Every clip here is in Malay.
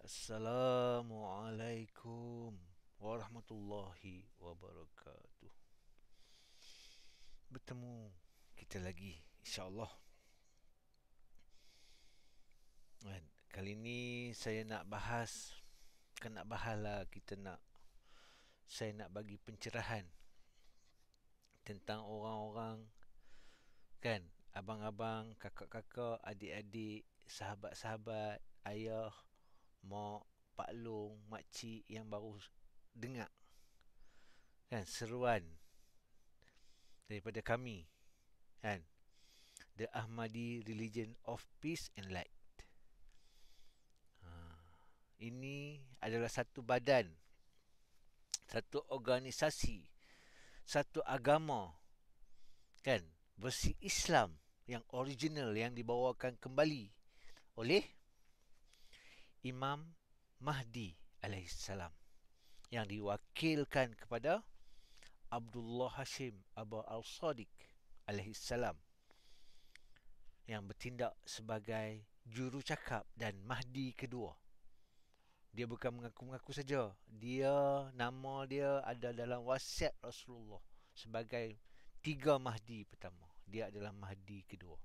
Assalamualaikum warahmatullahi wabarakatuh. Bertemu kita lagi, insya-Allah. Kali ni saya nak bahas, bukan nak bahas lah, saya nak bagi pencerahan tentang orang-orang, kan, abang-abang, kakak-kakak, adik-adik, sahabat-sahabat, ayah, mak, pak long, mak cik yang baru dengar, kan, seruan daripada kami, kan, The Ahmadi Religion of Peace and Light. Ini adalah satu badan, satu organisasi, satu agama, kan, versi Islam yang original, yang dibawakan kembali oleh Imam Mahdi alaihissalam, yang diwakilkan kepada Abdullah Hashim Aba Al-Sadiq alaihissalam, yang bertindak sebagai jurucakap dan Mahdi kedua. Dia bukan mengaku-mengaku saja. Nama dia ada dalam wasiat Rasulullah sebagai 3 Mahdi pertama. Dia adalah Mahdi kedua.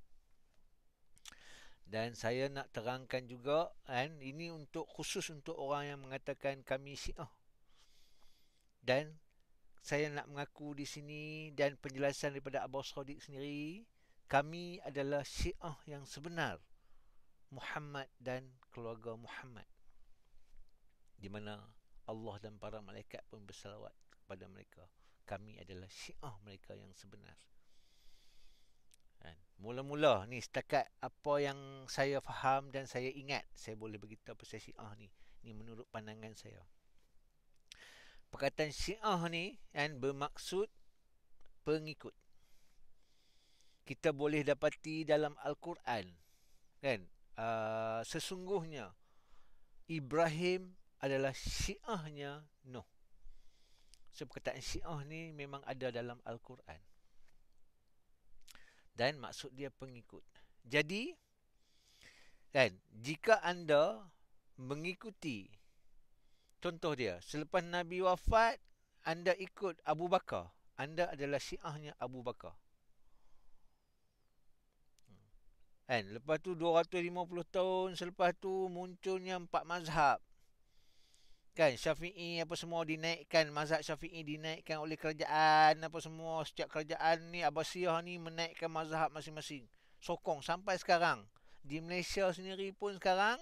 Dan saya nak terangkan juga, kan, ini khusus untuk orang yang mengatakan kami Syiah. Dan saya nak mengaku di sini, dan penjelasan daripada Abu Sadiq sendiri, kami adalah Syiah yang sebenar, Muhammad dan keluarga Muhammad, di mana Allah dan para malaikat pun bersalawat kepada mereka. Kami adalah Syiah mereka yang sebenar. Mula-mula ni, setakat apa yang saya faham dan saya ingat, saya boleh beritahu pasal Syiah ni. Ni menurut pandangan saya. Perkataan Syiah ni, kan, bermaksud pengikut. Kita boleh dapati dalam Al-Quran, kan, sesungguhnya Ibrahim adalah Syiahnya Nuh. So, perkataan Syiah ni memang ada dalam Al-Quran. Dan maksud dia pengikut. Jadi, kan, jika anda mengikuti, contoh dia, selepas Nabi wafat, anda ikut Abu Bakar, anda adalah Syiahnya Abu Bakar. Kan, lepas tu 250 tahun selepas tu munculnya 4 mazhab. Kan, Syafi'i apa semua dinaikkan, mazhab Syafi'i dinaikkan oleh kerajaan apa semua. Setiap kerajaan ni, Abbasiyah ni menaikkan mazhab masing-masing. Sokong sampai sekarang. Di Malaysia sendiri pun sekarang,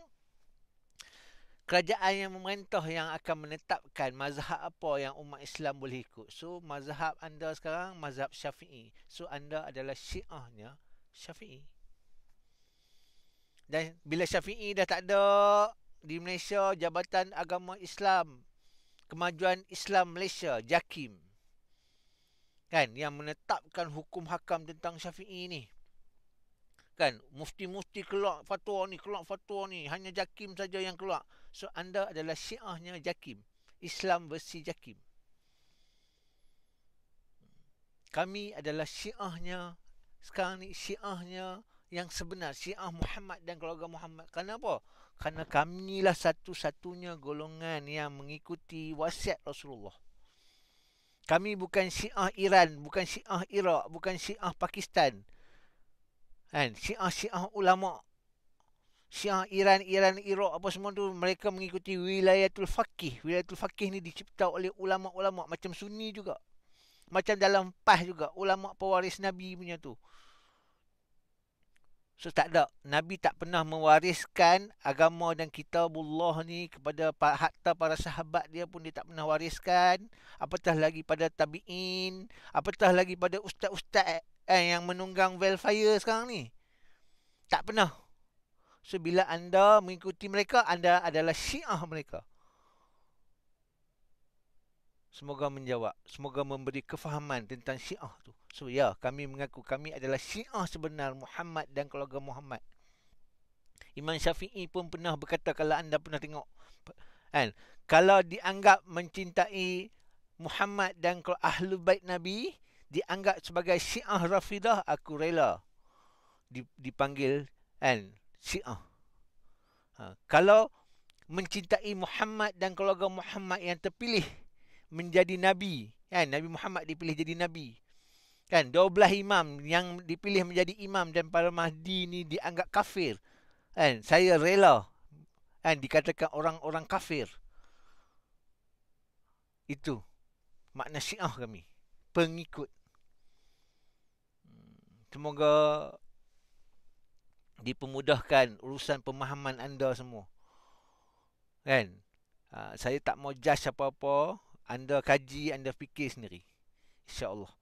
kerajaan yang memerintah yang akan menetapkan mazhab apa yang umat Islam boleh ikut. So, mazhab anda sekarang mazhab Syafi'i. So, anda adalah Syiahnya Syafi'i. Dan bila Syafi'i dah tak ada di Malaysia, Jabatan Agama Islam, Kemajuan Islam Malaysia, JAKIM, kan, yang menetapkan hukum hakam tentang Syafi'i ni, kan, mufti-mufti keluar fatwa ni, hanya JAKIM saja yang keluar. So, anda adalah Syiahnya JAKIM, Islam versi JAKIM. Kami adalah Syiahnya sekarang ni, Syiahnya yang sebenar, Syiah Muhammad dan keluarga Muhammad. Kenapa? Kerana kamilah satu-satunya golongan yang mengikuti wasiat Rasulullah. Kami bukan Syiah Iran, bukan Syiah Iraq, bukan Syiah Pakistan, kan, Syiah ulama. Syiah Iran, Iraq apa semua tu, mereka mengikuti wilayatul faqih. Wilayatul faqih ni dicipta oleh ulama-ulama macam Sunni juga. Macam dalam PAS juga, ulama pewaris Nabi punya tu. So, tak ada. Nabi tak pernah mewariskan agama dan kitabullah ni kepada, hatta para sahabat dia pun dia tak pernah wariskan. Apatah lagi pada tabi'in, apatah lagi pada ustaz-ustaz yang menunggang welfare sekarang ni. Tak pernah. So, bila anda mengikuti mereka, anda adalah Syiah mereka. Semoga menjawab. Semoga memberi kefahaman tentang Syiah tu. So, ya, kami mengaku kami adalah Syiah sebenar Muhammad dan keluarga Muhammad. Imam Syafi'i pun pernah berkata, kalau anda pernah tengok, kan, kalau dianggap mencintai Muhammad dan Ahlul Bait Nabi, dianggap sebagai Syiah Rafidah, aku rela dipanggil, kan, Syiah. Kalau mencintai Muhammad dan keluarga Muhammad yang terpilih menjadi Nabi. Kan? Nabi Muhammad dipilih jadi Nabi. Kan? 12 imam yang dipilih menjadi imam dan para Mahdi ni dianggap kafir. Kan? Saya rela kan dikatakan orang-orang kafir. Itu makna Syiah kami. Pengikut. Semoga dipermudahkan urusan pemahaman anda semua. Kan? Saya tak mau judge apa-apa. Anda kaji, anda fikir sendiri. InsyaAllah.